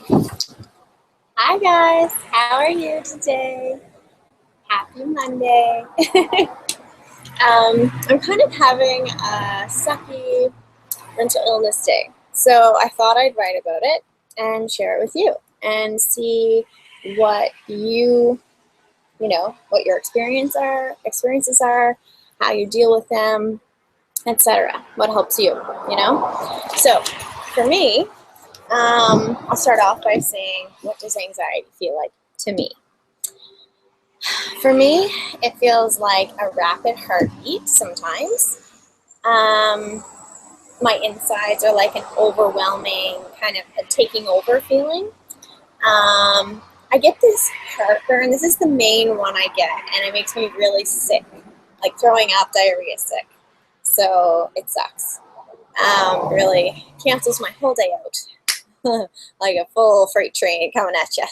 Hi guys, how are you today? Happy Monday. I'm kind of having a sucky mental illness day, so I thought I'd write about it and share it with you and see what what your experiences are, how you deal with them, etc. What helps you, you know? So for me, I'll start off by saying, what does anxiety feel like to me? For me, it feels like a rapid heartbeat sometimes. My insides are like an overwhelming kind of a taking over feeling. I get this heartburn. This is the main one I get, and it makes me really sick, like throwing up, diarrhea sick. So it sucks. Really cancels my whole day out, like a full freight train coming at you.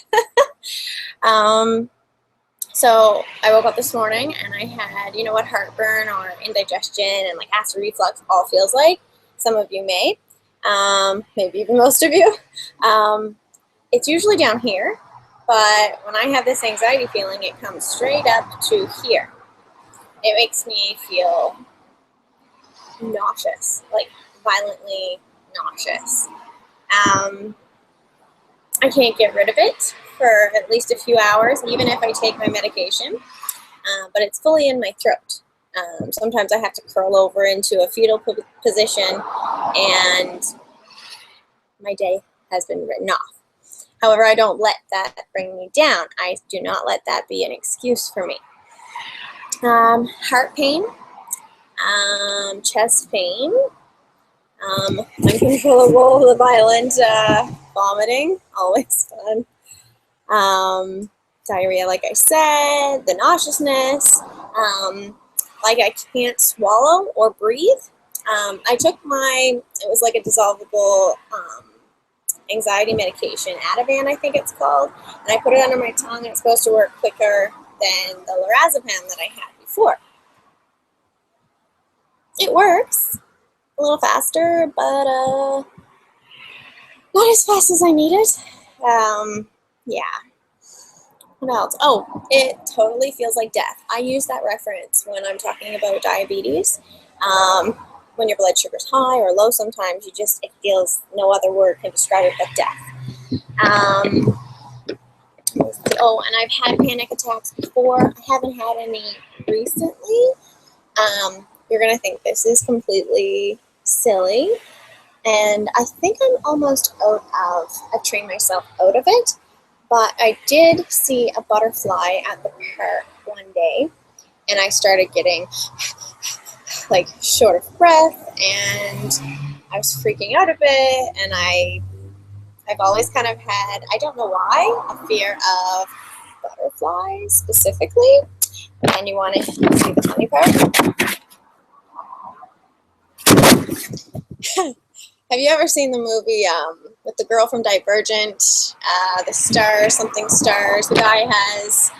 So I woke up this morning and I had, what heartburn or indigestion and like acid reflux all feels like. Some of you may, maybe even most of you. It's usually down here, but when I have this anxiety feeling, it comes straight up to here. It makes me feel nauseous, like violently nauseous. I can't get rid of it for at least a few hours, even if I take my medication, but it's fully in my throat. Sometimes I have to curl over into a fetal position, and my day has been written off. However, I don't let that bring me down. I do not let that be an excuse for me. Heart pain, chest pain, uncontrollable, violent vomiting, always fun. Diarrhea, like I said, the nauseousness, like I can't swallow or breathe. I took it was like a dissolvable anxiety medication, Ativan I think it's called, and I put it under my tongue, and it's supposed to work quicker than the lorazepam that I had before. It works a little faster, but not as fast as I need it. Yeah. What else? Oh, it totally feels like death. I use that reference when I'm talking about diabetes. When your blood sugar's high or low, sometimes it feels, no other word can describe it but death. And I've had panic attacks before. I haven't had any recently. You're going to think this is completely silly, and I think I'm almost I've trained myself out of it, but I did see a butterfly at the park one day, and I started getting like short of breath, and I was freaking out a bit, and I've always kind of had, I don't know why, a fear of butterflies specifically. And you want to see the funny part? Have you ever seen the movie with the girl from Divergent, the stars? The guy has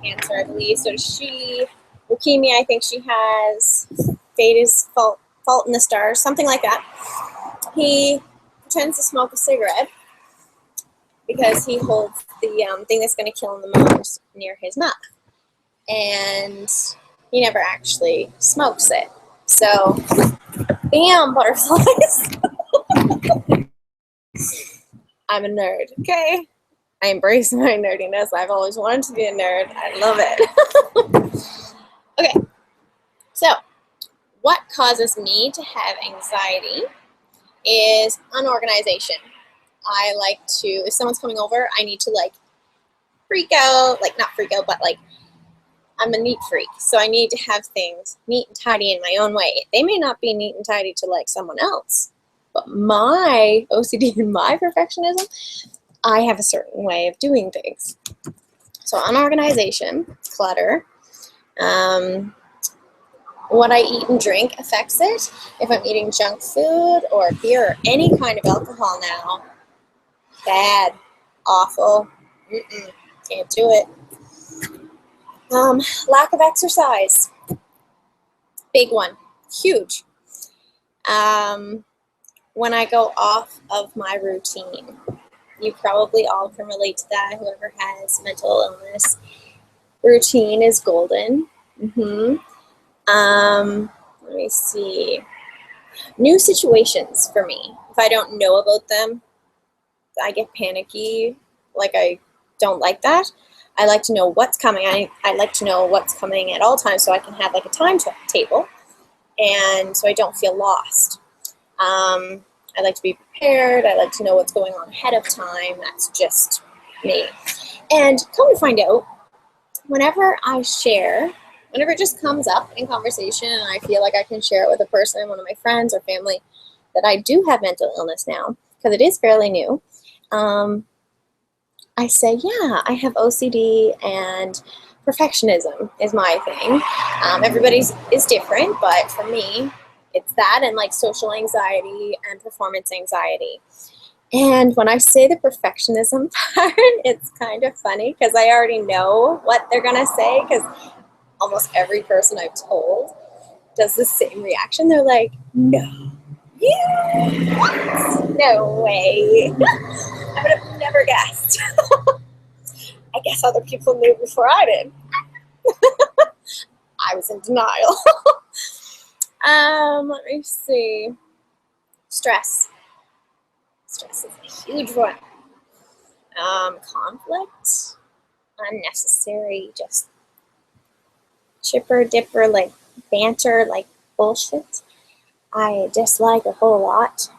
cancer, I believe. So does she. Leukemia, I think she has. Fate is fault in the stars, something like that. He pretends to smoke a cigarette because he holds the thing that's going to kill him the most near his mouth, and he never actually smokes it. So, bam, butterflies. I'm a nerd, okay? I embrace my nerdiness. I've always wanted to be a nerd. I love it. Okay, so what causes me to have anxiety is unorganization. I like to, if someone's coming over, I need to freak out, not freak out, but I'm a neat freak. So I need to have things neat and tidy in my own way. They may not be neat and tidy to someone else, but my OCD and my perfectionism, I have a certain way of doing things. So unorganization, clutter, what I eat and drink affects it. If I'm eating junk food or beer or any kind of alcohol now, bad, awful, can't do it. Lack of exercise, big one, huge. When I go off of my routine, You probably all can relate to that. Whoever has mental illness, routine is golden. Let me see. New situations for me. If I don't know about them, I get panicky. Like, I don't like that. I like to know what's coming. I like to know what's coming at all times so I can have like a timetable and so I don't feel lost. I like to be prepared. I like to know what's going on ahead of time. That's just me. And come to find out, whenever I share, whenever it just comes up in conversation and I feel like I can share it with a person, one of my friends or family, that I do have mental illness now, because it is fairly new, I say, yeah, I have OCD and perfectionism is my thing. Everybody's is different, but for me, it's that and like social anxiety and performance anxiety. And when I say the perfectionism part, it's kind of funny because I already know what they're going to say, because almost every person I've told does the same reaction. They're like, no, no way. I would have never guessed. I guess other people knew before I did. I was in denial. Let me see. Stress. Stress is a huge one. Conflict. Unnecessary, just chipper dipper, like banter, like bullshit. I dislike a whole lot.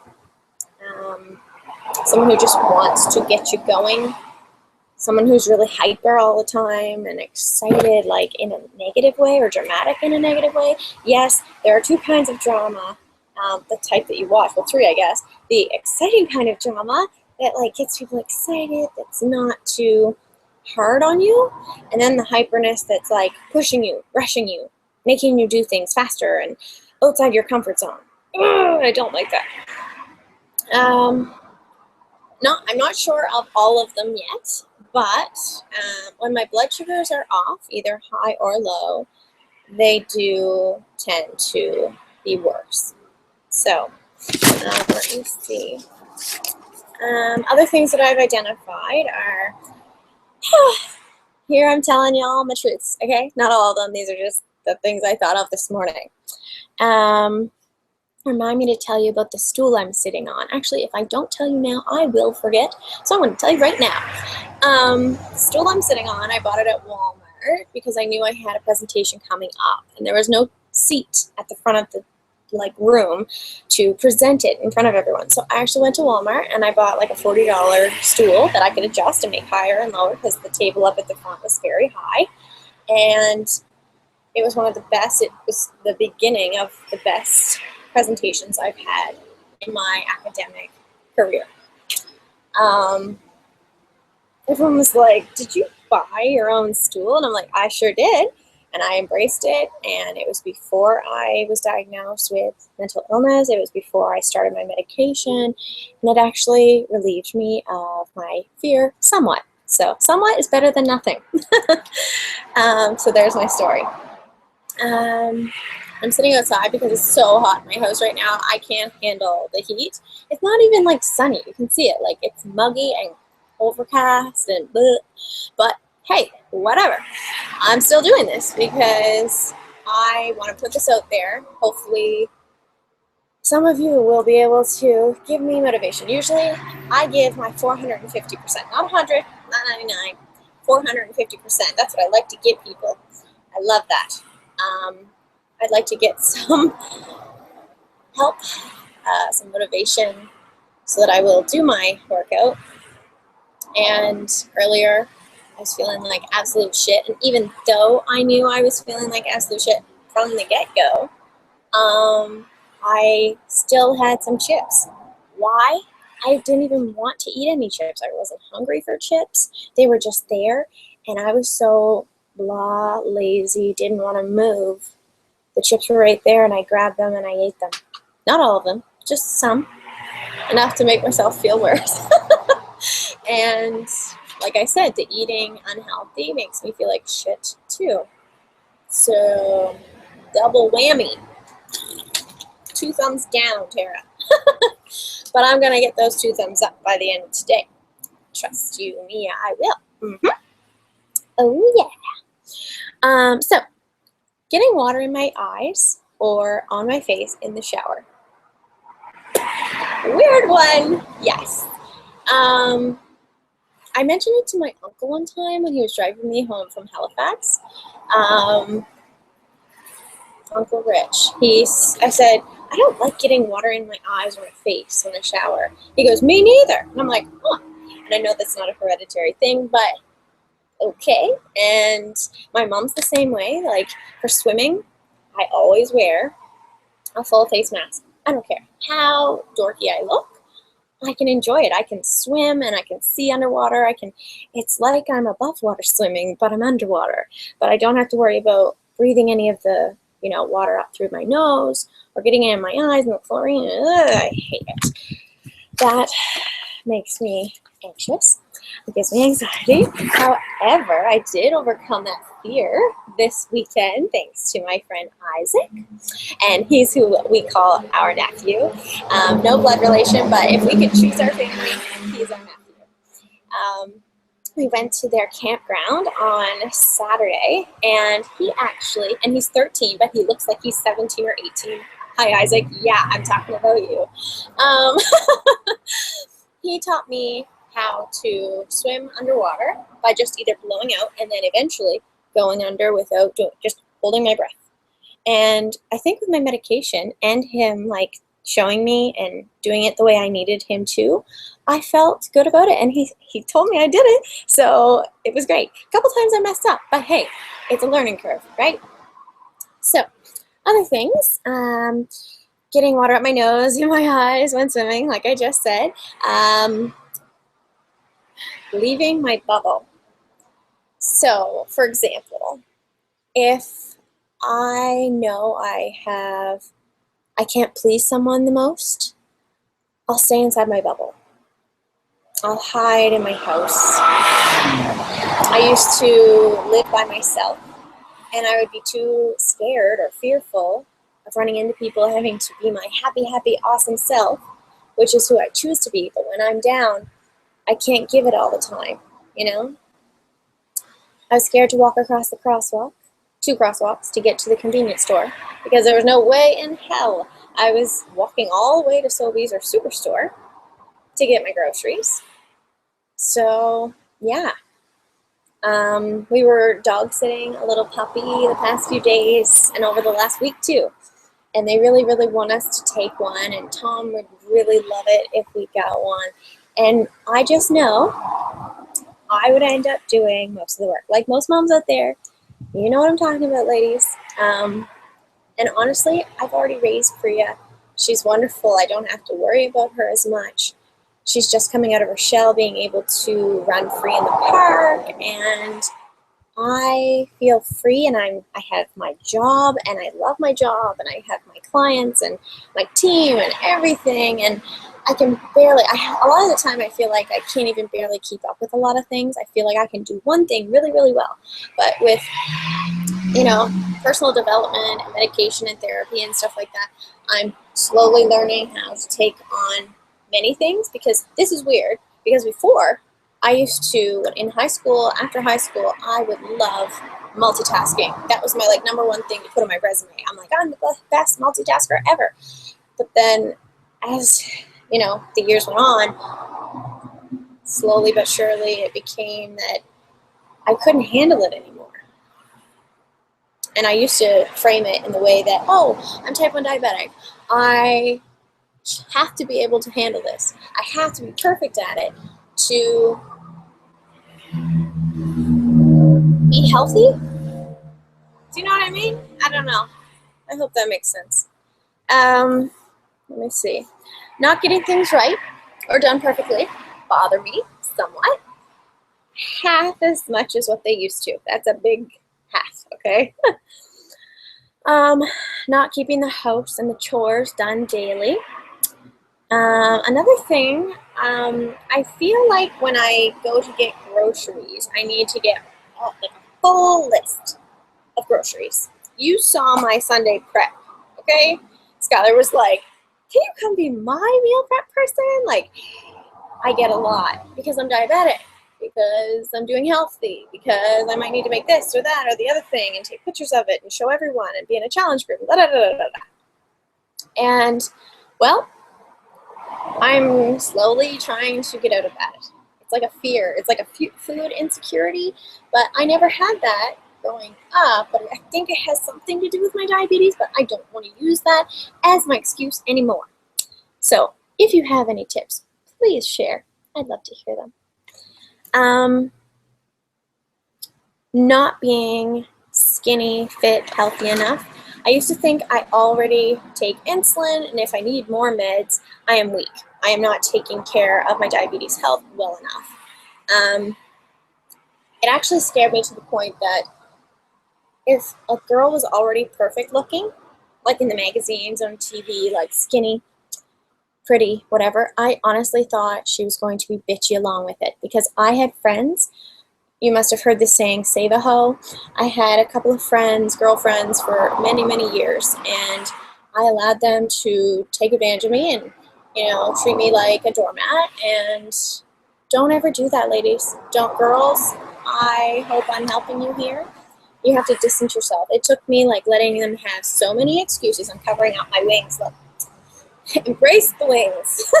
Someone who just wants to get you going. Someone who's really hyper all the time and excited, like in a negative way or dramatic in a negative way. Yes, there are two kinds of drama. The type that you watch, well, three, I guess. The exciting kind of drama that like gets people excited, that's not too hard on you, and then the hyperness that's like pushing you, rushing you, making you do things faster and outside your comfort zone. Ugh, I don't like that. I'm not sure of all of them yet, but when my blood sugars are off, either high or low, they do tend to be worse. So let me see. Other things that I've identified are, here I'm telling y'all my truths, okay? Not all of them. These are just the things I thought of this morning. Remind me to tell you about the stool I'm sitting on. Actually, if I don't tell you now, I will forget. So I'm going to tell you right now. The stool I'm sitting on, I bought it at Walmart because I knew I had a presentation coming up, and there was no seat at the front of the room to present it in front of everyone. So I actually went to Walmart and I bought like a $40 stool that I could adjust and make higher and lower because the table up at the front was very high. And it was one of the best. It was the beginning of the best presentations I've had in my academic career. Everyone was like, did you buy your own stool? And I'm like, I sure did. And I embraced it. And it was before I was diagnosed with mental illness. It was before I started my medication. And it actually relieved me of my fear somewhat. So somewhat is better than nothing. So there's my story. I'm sitting outside because it's so hot in my house right now. I can't handle the heat. It's not even like sunny. You can see it. Like, it's muggy and overcast and bleh. But hey, whatever. I'm still doing this because I want to put this out there. Hopefully some of you will be able to give me motivation. Usually I give my 450%, not 100, not 99, 450%. That's what I like to give people. I love that. I'd like to get some help, some motivation so that I will do my workout. And earlier I was feeling like absolute shit. And even though I knew I was feeling like absolute shit from the get-go, I still had some chips. Why? I didn't even want to eat any chips. I wasn't hungry for chips. They were just there. And I was so blah, lazy, didn't want to move. The chips were right there, and I grabbed them and I ate them. Not all of them, just some. Enough to make myself feel worse. And like I said, the eating unhealthy makes me feel like shit too. So, double whammy. 2 thumbs down, Tara. But I'm going to get those 2 thumbs up by the end of today. trust you, me, I will. Oh, yeah. So, getting water in my eyes or on my face in the shower. Weird one. Yes. I mentioned it to my uncle one time when he was driving me home from Halifax. Uncle Rich. I said, I don't like getting water in my eyes or my face in the shower. He goes, me neither. And I'm like, huh. And I know that's not a hereditary thing, but okay. And my mom's the same way. Like for swimming, I always wear a full face mask. I don't care how dorky I look. I can enjoy it. I can swim and I can see underwater. It's like I'm above water swimming, but I'm underwater. But I don't have to worry about breathing any of the, water up through my nose or getting it in my eyes and the chlorine. Ugh, I hate it. That makes me anxious. It gives me anxiety. However, I did overcome that fear this weekend thanks to my friend Isaac. And he's who we call our nephew. No blood relation, but if we could choose our family, he's our nephew. We went to their campground on Saturday, and he's 13, but he looks like he's 17 or 18. Hi, Isaac. Yeah, I'm talking about you. He taught me how to swim underwater by just either blowing out and then eventually going under without just holding my breath. And I think with my medication and him showing me and doing it the way I needed him to, I felt good about it. And he told me I did it. So it was great. A couple times I messed up, but hey, it's a learning curve, right? So other things, getting water up my nose and my eyes when swimming, like I just said, leaving my bubble. So for example, if I know I can't please someone the most, I'll stay inside my bubble. I'll hide in my house. I used to live by myself, and I would be too scared or fearful of running into people, having to be my happy, awesome self, which is who I choose to be. But when I'm down, I can't give it all the time, I was scared to walk across the two crosswalks to get to the convenience store because there was no way in hell I was walking all the way to Sobeys or Superstore to get my groceries. So, yeah. We were dog sitting a little puppy the past few days and over the last week too. And they really, really want us to take one, and Tom would really love it if we got one. And I just know I would end up doing most of the work. Like most moms out there, you know what I'm talking about, ladies. And honestly, I've already raised Priya. She's wonderful. I don't have to worry about her as much. She's just coming out of her shell, being able to run free in the park, and I feel free, and I have my job, and I love my job, and I have my clients and my team and everything, and I can barely, a lot of the time I feel like I can't even barely keep up with a lot of things. I feel like I can do one thing really, really well, but with, personal development and medication and therapy and stuff like that, I'm slowly learning how to take on many things, because this is weird, because before, I used to, in high school, after high school, I would love multitasking. That was my number one thing to put on my resume. I'm like, I'm the best multitasker ever. But then as, the years went on, slowly but surely it became that I couldn't handle it anymore. And I used to frame it in the way that, oh, I'm type 1 diabetic. I have to be able to handle this. I have to be perfect at it to be healthy. Do you know what I mean? I don't know. I hope that makes sense. Let me see. Not getting things right or done perfectly bother me somewhat. Half as much as what they used to. That's a big half, okay? Not keeping the house and the chores done daily. Another thing, I feel like when I go to get groceries, I need to get a full list of groceries. You saw my Sunday prep, okay? Skylar was like, can you come be my meal prep person? I get a lot because I'm diabetic, because I'm doing healthy, because I might need to make this or that or the other thing and take pictures of it and show everyone and be in a challenge group. Da, da, da, da, da. And, well, I'm slowly trying to get out of that. It's like a fear. It's like a food insecurity, but I never had that growing up, but I think it has something to do with my diabetes, but I don't want to use that as my excuse anymore. So if you have any tips, please share. I'd love to hear them. Not being skinny, fit, healthy enough. I used to think I already take insulin, and if I need more meds, I am weak. I am not taking care of my diabetes health well enough. It actually scared me to the point that if a girl was already perfect looking, like in the magazines, on TV, like skinny, pretty, whatever, I honestly thought she was going to be bitchy along with it, because I had friends. You must have heard the saying, save a hoe. I had a couple of friends, girlfriends, for many, many years, and I allowed them to take advantage of me and, treat me like a doormat. And don't ever do that, ladies. Don't, girls. I hope I'm helping you here. You have to distance yourself. It took me letting them have so many excuses. I'm covering out my wings. Look, embrace the wings.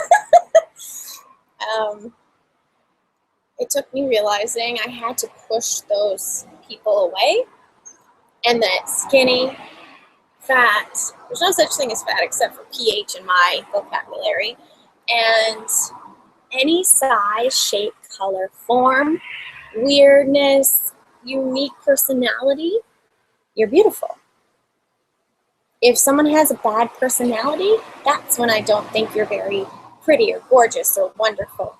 It took me realizing I had to push those people away, and that skinny, fat, there's no such thing as fat except for pH in my vocabulary, and any size, shape, color, form, weirdness, unique personality, you're beautiful. If someone has a bad personality, that's when I don't think you're very pretty or gorgeous or wonderful.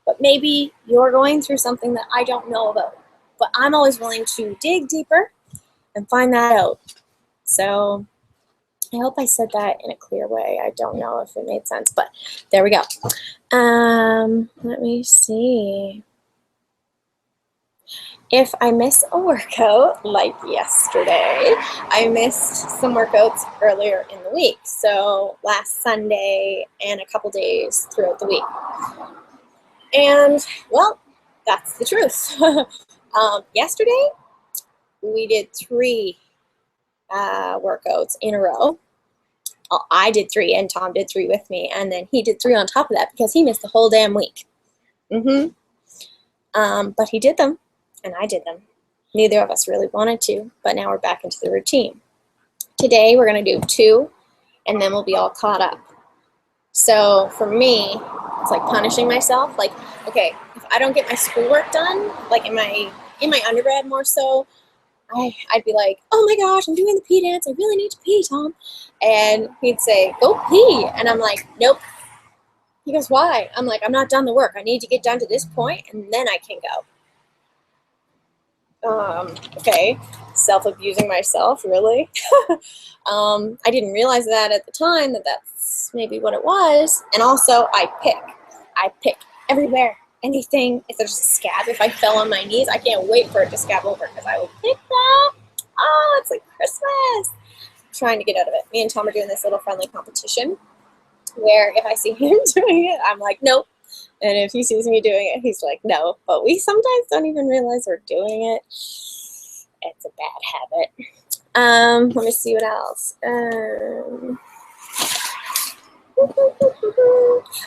But maybe you're going through something that I don't know about. But I'm always willing to dig deeper and find that out. So I hope I said that in a clear way. I don't know if it made sense, but there we go. Let me see. If I miss a workout, like yesterday, I missed some workouts earlier in the week. So last Sunday and a couple days throughout the week. And, well, that's the truth. Yesterday, we did 3 workouts in a row. I did 3, and Tom did 3 with me, and then he did 3 on top of that because he missed the whole damn week. But he did them, and I did them. Neither of us really wanted to, but now we're back into the routine. Today, we're going to do 2, and then we'll be all caught up. So for me, it's like punishing myself. Like, okay, if I don't get my schoolwork done, like in my undergrad more so, I'd be like, oh my gosh, I'm doing the pee dance. I really need to pee, Tom. And he'd say, go pee. And I'm like, nope. He goes, why? I'm like, I'm not done the work. I need to get done to this point, and then I can go. Okay, self-abusing myself, really? I didn't realize that at the time, that's maybe what it was. And also, I pick everywhere, anything. If there's a scab, if I fell on my knees, I can't wait for it to scab over because I will pick that. Oh, it's like Christmas. I'm trying to get out of it. Me and Tom are doing this little friendly competition where if I see him doing it, I'm like, nope. And if he sees me doing it, he's like, no. But we sometimes don't even realize we're doing it. It's a bad habit. Let me see what else.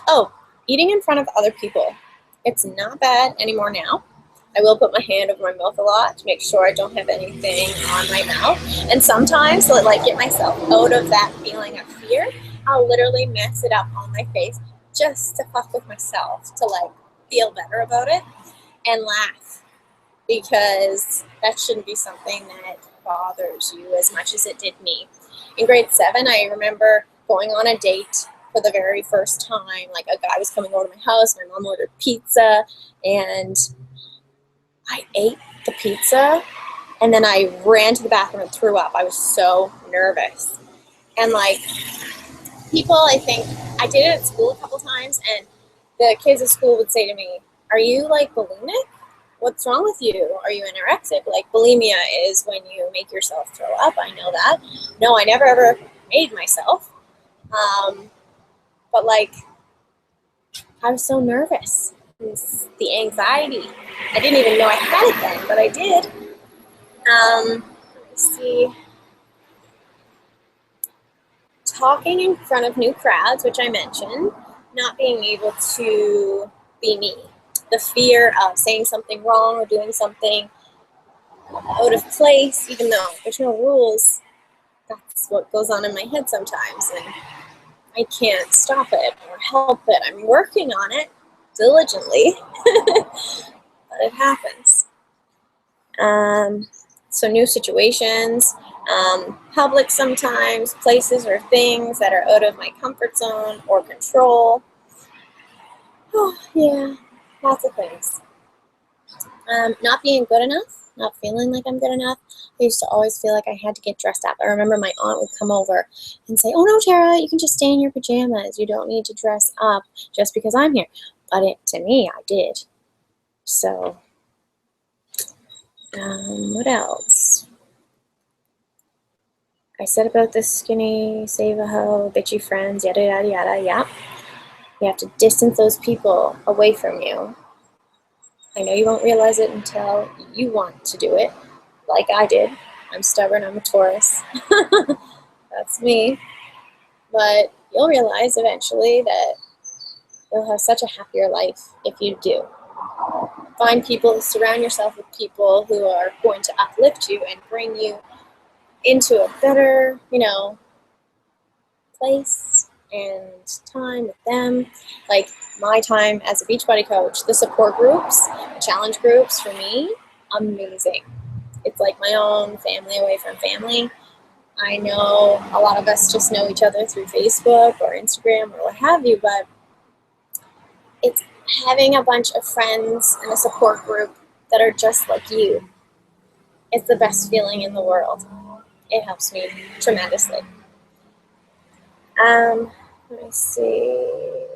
Oh, eating in front of other people. It's not bad anymore now. I will put my hand over my mouth a lot to make sure I don't have anything on my mouth. And sometimes, to get myself out of that feeling of fear, I'll literally mess it up on my face just to fuck with myself, to feel better about it and laugh, because that shouldn't be something that bothers you as much as it did me. In grade 7, I remember going on a date for the very first time. Like, a guy was coming over to my house, my mom ordered pizza, and I ate the pizza, and then I ran to the bathroom and threw up. I was so nervous. And people, I think, I did it at school a couple times, and the kids at school would say to me, are you bulimic? What's wrong with you? Are you anorexic? Bulimia is when you make yourself throw up. I know that. No, I never ever made myself. But I was so nervous. The anxiety. I didn't even know I had it then, but I did. Let's see. Talking in front of new crowds, which I mentioned, not being able to be me. The fear of saying something wrong or doing something out of place, even though there's no rules. That's what goes on in my head sometimes, and I can't stop it or help it. I'm working on it diligently, but it happens. So new situations, public sometimes, places or things that are out of my comfort zone or control. Oh, yeah, lots of things. Not being good enough, not feeling like I'm good enough. I used to always feel like I had to get dressed up. I remember my aunt would come over and say, "Oh no, Tara, you can just stay in your pajamas. You don't need to dress up just because I'm here." But to me, I did. So, what else? I said about the skinny, save a hoe, bitchy friends, yada yada yada. Yeah, you have to distance those people away from you. I know you won't realize it until you want to do it, like I did. I'm stubborn, I'm a Taurus. That's me. But you'll realize eventually that you'll have such a happier life if you do. Find people, surround yourself with people who are going to uplift you and bring you into a better, place and time with them. Like my time as a Beachbody coach, the support groups, the challenge groups for me, amazing. It's like my own family away from family. I know a lot of us just know each other through Facebook or Instagram or what have you, but it's having a bunch of friends and a support group that are just like you. It's the best feeling in the world. It helps me tremendously. Let me see.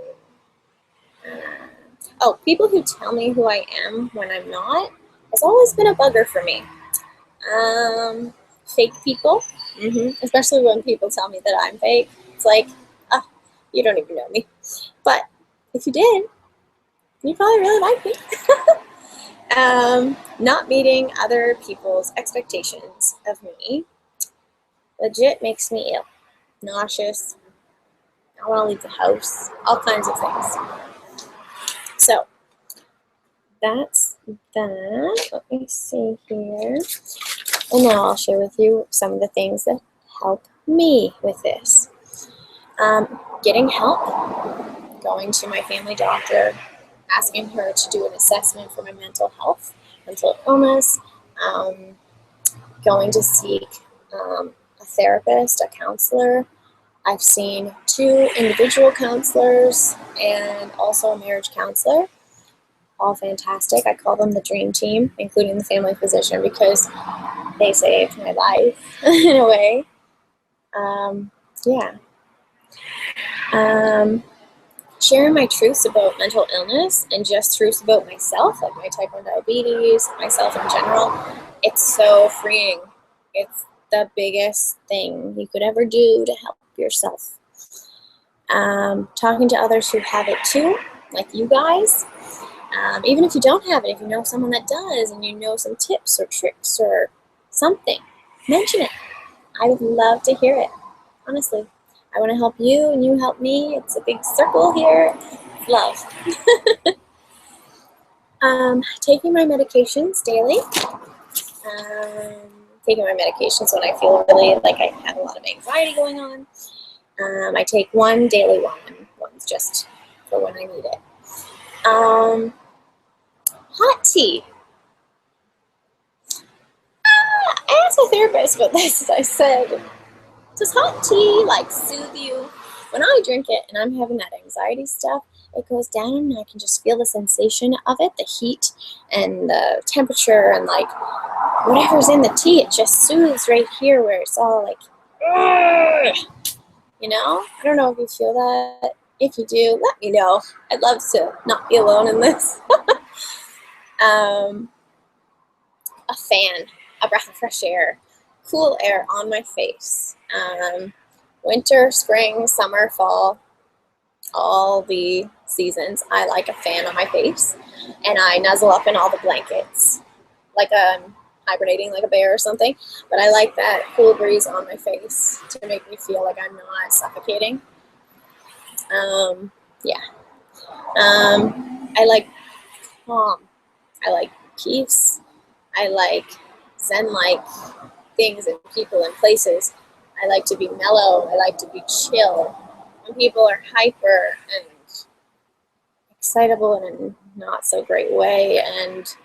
People who tell me who I am when I'm not has always been a bugger for me. Fake people, especially when people tell me that I'm fake. It's like, you don't even know me. But if you did, you probably really like me. Not meeting other people's expectations of me legit makes me ill, nauseous. I want to leave the house, all kinds of things. So that's that. Let me see here. And now I'll share with you some of the things that help me with this. Getting help, going to my family doctor, asking her to do an assessment for my mental health, mental illness, going to seek a therapist, a counselor. I've seen 2 individual counselors and also a marriage counselor. All fantastic. I call them the dream team, including the family physician, because they saved my life in a way. Sharing my truths about mental illness and just truths about myself, like my type 1 diabetes, myself in general, it's so freeing. It's the biggest thing you could ever do to help yourself. Talking to others who have it too, like you guys. Even if you don't have it, if you know someone that does and you know some tips or tricks or something, mention it. I would love to hear it, honestly. I want to help you and you help me. It's a big circle here. It's love. Taking my medications daily. Taking my medications when I feel really like I have a lot of anxiety going on. I take one daily one, and one's just for when I need it. Hot tea. I asked my therapist about this. I said, does hot tea soothe you? When I drink it and I'm having that anxiety stuff, it goes down and I can just feel the sensation of it, the heat and the temperature and whatever's in the tea, it just soothes right here where it's all I don't know if you feel that. If you do, let me know. I'd love to not be alone in this. A fan, a breath of fresh air, cool air on my face. Winter, spring, summer, fall. all the seasons. I like a fan on my face, and I nuzzle up in all the blankets like I'm hibernating like a bear or something. But I like that cool breeze on my face to make me feel like I'm not suffocating. Yeah. I like calm. I like peace. I like Zen-like things and people and places. I like to be mellow. I like to be chill. When people are hyper and excitable in a not so great way, and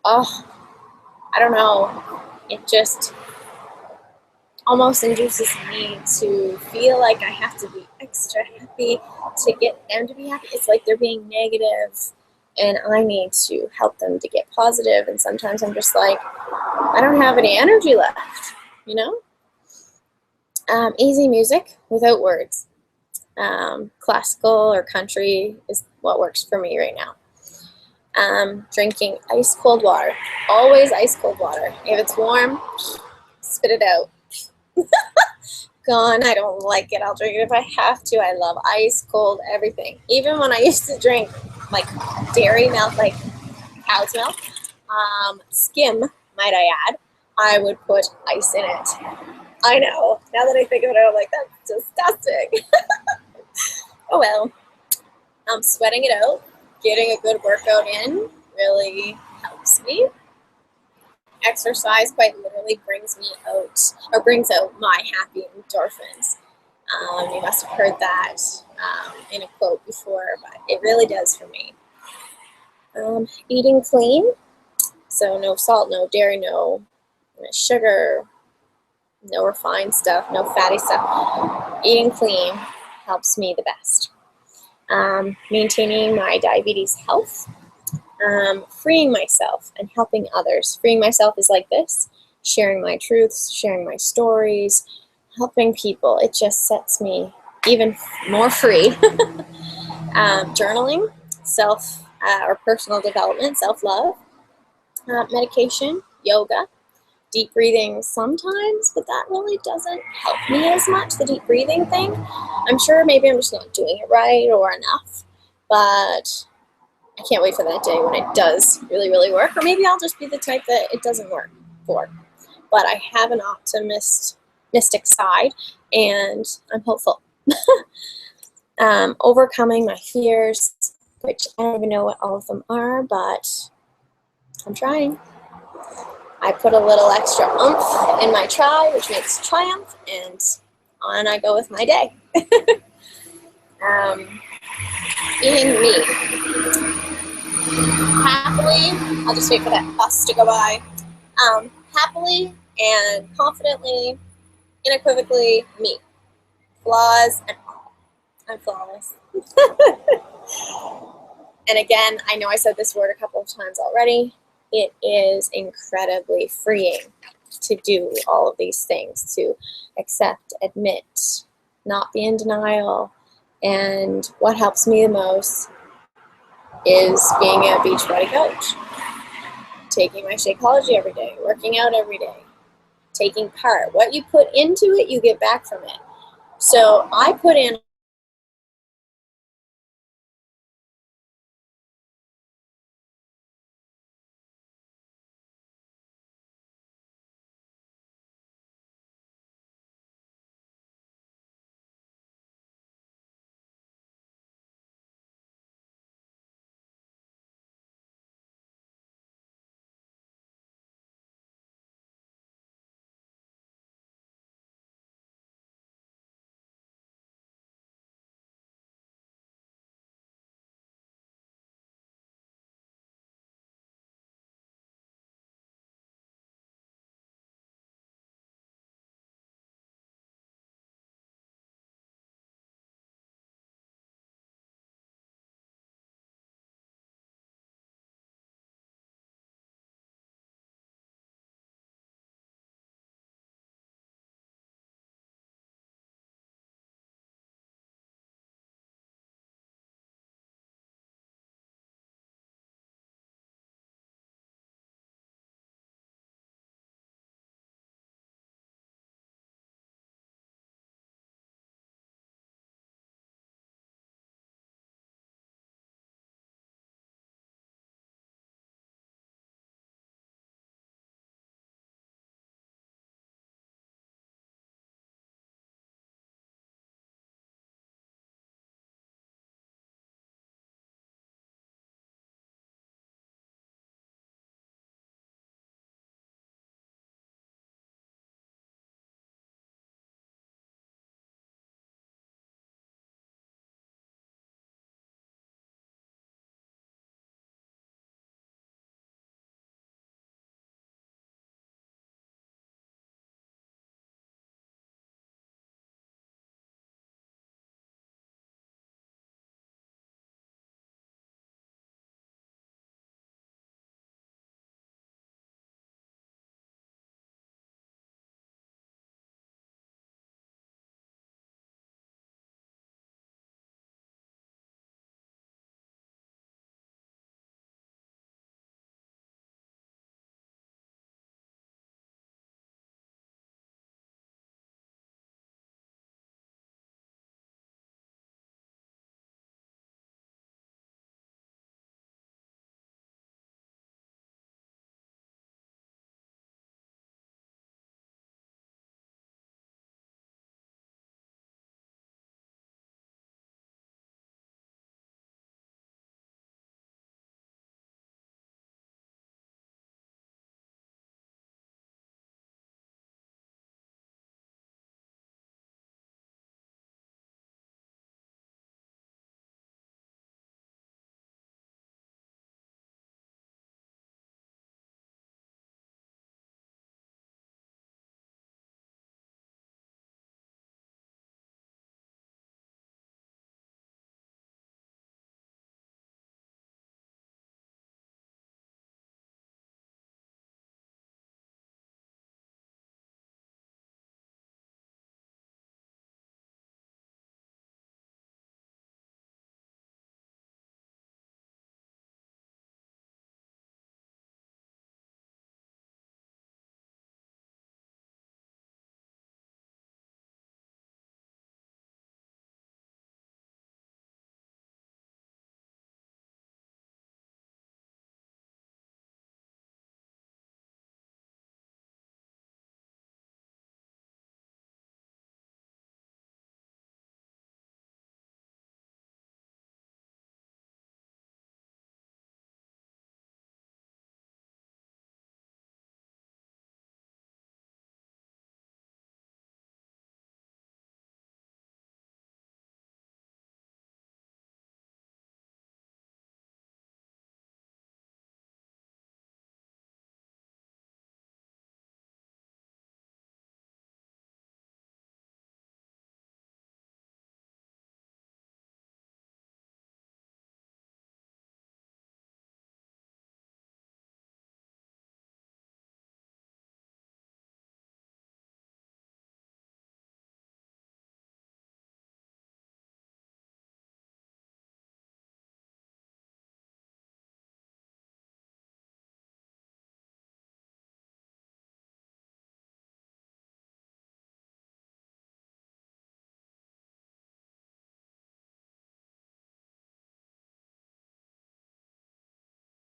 oh, I don't know, it just almost induces me to feel like I have to be extra happy to get them to be happy. It's like they're being negative and I need to help them to get positive, and sometimes I'm just like, I don't have any energy left, you know? Easy music without words. Classical or country is what works for me right now. Drinking ice cold water. Always ice cold water. If it's warm, spit it out. Gone. I don't like it. I'll drink it if I have to. I love ice cold everything. Even when I used to drink like dairy milk, like cow's milk, skim, might I add, I would put ice in it. I know. Now that I think of it, I'm like, that's disgusting. Oh well. Sweating it out, getting a good workout in really helps me. Exercise quite literally brings me out, or brings out my happy endorphins. You must have heard that in a quote before, but it really does for me. Eating clean, so no salt, no dairy, no sugar, no refined stuff, no fatty stuff. Eating clean helps me the best. Maintaining my diabetes health. Freeing myself and helping others. Freeing myself is like this: sharing my truths, sharing my stories, helping people. It just sets me even more free. Journaling, self or personal development, self-love, medication, yoga, deep breathing sometimes, but that really doesn't help me as much, the deep breathing thing. I'm sure maybe I'm just not doing it right or enough, but I can't wait for that day when it does really, really work. Or maybe I'll just be the type that it doesn't work for. But I have an optimistic side, and I'm hopeful. Overcoming my fears, which I don't even know what all of them are, but I'm trying. I put a little extra oomph in my try, which makes triumph, and on I go with my day. Being me. Happily, I'll just wait for that bus to go by. Happily and confidently, unequivocally me. Flaws and all. I'm flawless. And again, I know I said this word a couple of times already. It is incredibly freeing to do all of these things, to accept, admit, not be in denial. And what helps me the most is being a Beachbody coach, taking my Shakeology every day, working out every day, taking part. What you put into it, you get back from it. So I put in